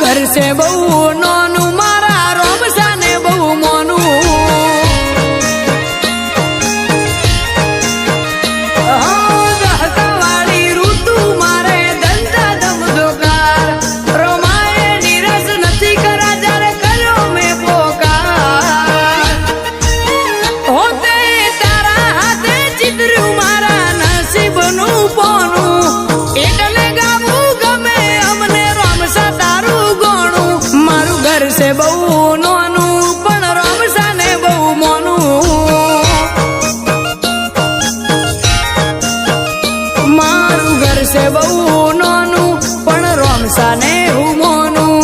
ઘર છે બહુ નાનું, મારા રોમસાને બહુ મોનું. વાળી ઋતુ મારે ધંધા ધમધોકાર, રોમાએ નિરસ નથી કરા જ્યારે કર્યો મેં પોકાર. હોતે તારા હાથે ચિતર્યું મારા નસીબનું પોનું, એટલે ગાવું ગમે અમને રોમસા તારું ગોણું. મારું ઘર છે બહુ નાનું પણ રોમસાને બહુ મોનું. મારું ઘર છે બહુ નાનું પણ રોમસાને હું મોનું.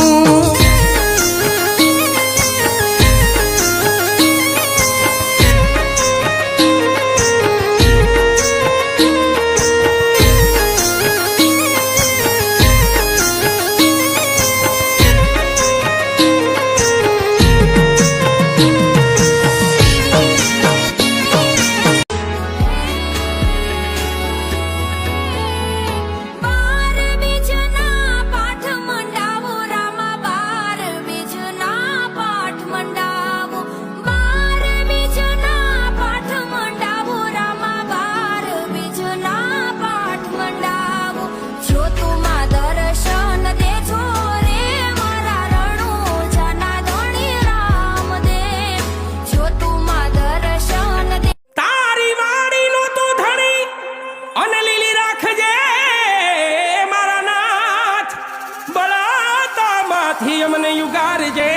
અમને યુગારજે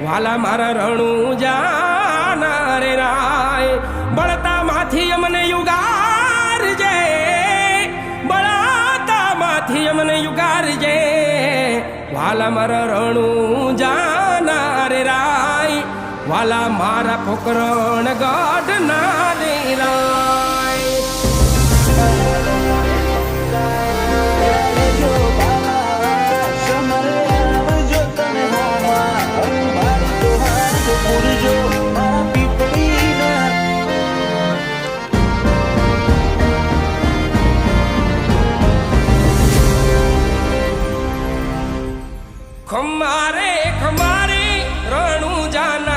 વાલા મારા રણું જાના રે રાય. બળતા માંથી અમને યુગારજે, બળતા માંથી અમને યુગારજે વાલા મારા રણું જાના રે રાય. વાલા મારા પોકરણ ગઢ ના રે રાય. ખમારે ખમારે રણું જાના